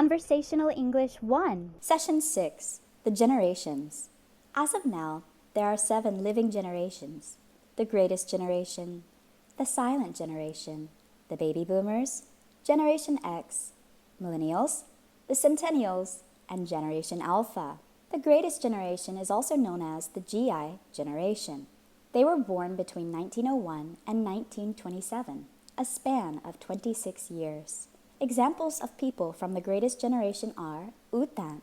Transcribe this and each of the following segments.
Conversational English 1. Session 6. The Generations. As of now, there are 7 living generations. The greatest generation, the silent generation, the baby boomers, Generation X, millennials, the centennials, and Generation Alpha. The greatest generation is also known as the GI generation. They were born between 1901 and 1927, a span of 26 years. Examples of people from the greatest generation are U Tan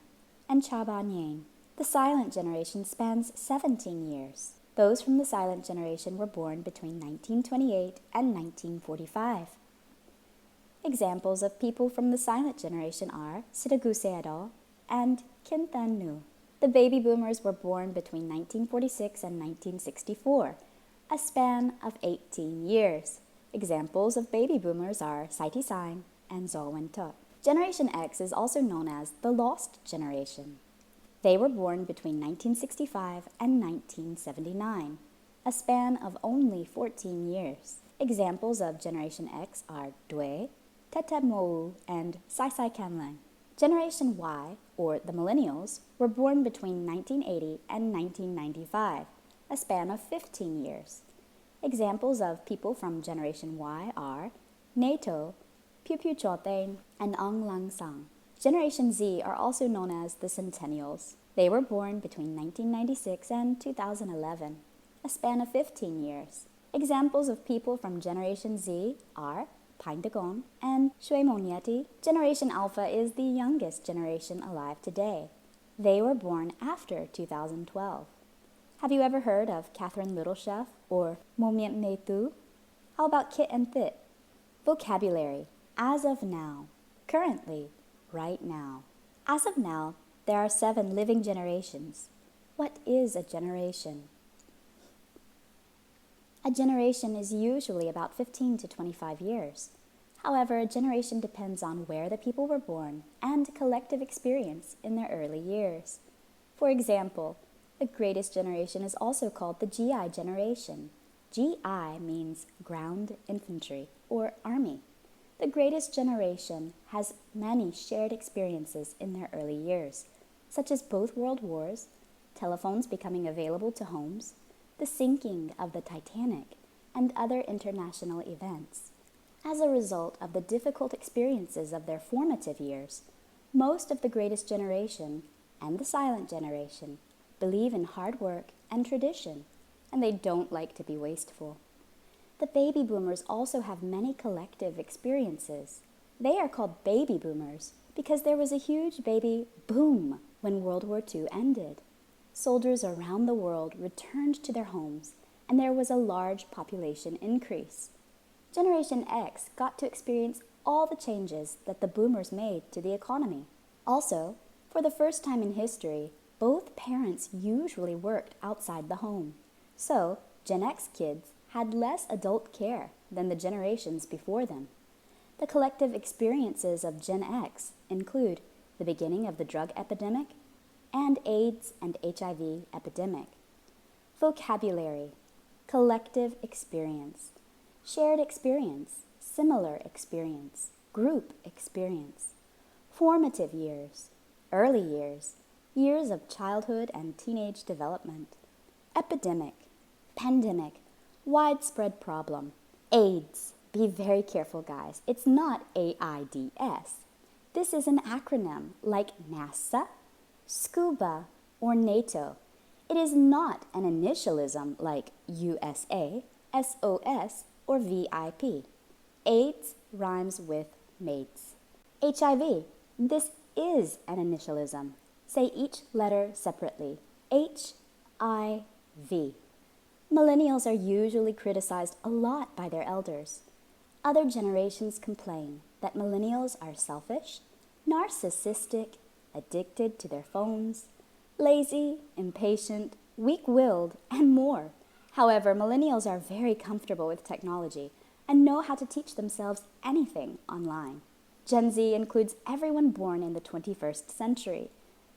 and Cha Ba-nian. The silent generation spans 17 years. Those from the silent generation were born between 1928 and 1945. Examples of people from the silent generation are Siraguseado and Kim Tan-nu. The baby boomers were born between 1946 and 1964, a span of 18 years. Examples of baby boomers are Saiti Saing and Zhou Wen-tup. Generation X is also known as the lost generation. They were born between 1965 and 1979, a span of only 14 years. Examples of Generation X are Dui, Tete Mou, and Sai Sai Kanlang. Generation Y, or the millennials, were born between 1980 and 1995, a span of 15 years. Examples of people from Generation Y are Nato, Piu Piu Chotain, and Ang Lang Sang. Generation Z are also known as the Centennials. They were born between 1996 and 2011, a span of 15 years. Examples of people from Generation Z are Pain Dagon and Shui Monyeti. Generation Alpha is the youngest generation alive today. They were born after 2012. Have you ever heard of Catherine Littlechef or Mo Mien Me Tu? How about Kit and Thit? Vocabulary. As of now. Currently. Right now. As of now, there are 7 living generations. What is a generation? A generation is usually about 15 to 25 years. However, a generation depends on where the people were born and collective experience in their early years. For example, the greatest generation is also called the GI generation. GI means ground infantry or army. The greatest generation has many shared experiences in their early years, such as both world wars, telephones becoming available to homes, the sinking of the Titanic, and other international events. As a result of the difficult experiences of their formative years, most of the greatest generation and the silent generation believe in hard work and tradition, and they don't like to be wasteful. The baby boomers also have many collective experiences. They are called baby boomers because there was a huge baby boom when World War II ended. Soldiers around the world returned to their homes, and there was a large population increase. Generation X got to experience all the changes that the boomers made to the economy. Also, for the first time in history, both parents usually worked outside the home. So, Gen X kids had less adult care than the generations before them. The collective experiences of Gen X include the beginning of the drug epidemic and AIDS and HIV epidemic. Vocabulary, collective experience, shared experience, similar experience, group experience, formative years, early years, years of childhood and teenage development, epidemic, pandemic, widespread problem. AIDS. Be very careful, guys. It's not AIDS. This is an acronym like NASA, SCUBA, or NATO. It is not an initialism like USA, SOS, or VIP. AIDS rhymes with mates. HIV. This is an initialism. Say each letter separately. HIV. Millennials are usually criticized a lot by their elders. Other generations complain that millennials are selfish, narcissistic, addicted to their phones, lazy, impatient, weak-willed, and more. However, millennials are very comfortable with technology and know how to teach themselves anything online. Gen Z includes everyone born in the 21st century.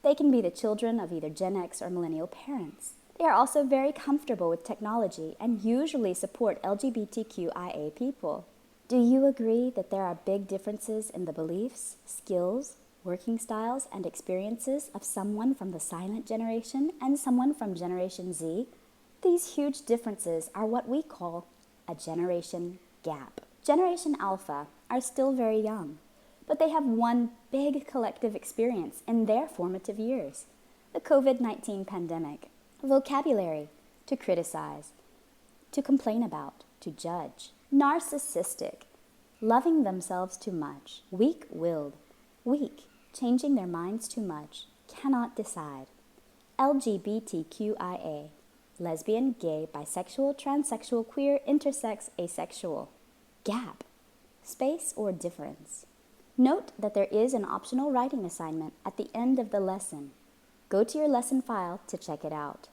They can be the children of either Gen X or millennial parents. They are also very comfortable with technology and usually support LGBTQIA people. Do you agree that there are big differences in the beliefs, skills, working styles and experiences of someone from the silent generation and someone from Generation Z, these huge differences are what we call a generation gap. Generation Alpha are still very young, but they have one big collective experience in their formative years, the COVID-19 pandemic. Vocabulary: to criticize, to complain about, to judge. Narcissistic: loving themselves too much. Weak-willed: weak, changing their minds too much, cannot decide. LGBTQIA: lesbian, gay, bisexual, transsexual, queer, intersex, asexual. Gap: space or difference. Note that there is an optional writing assignment at the end of the lesson. Go to your lesson file to check it out.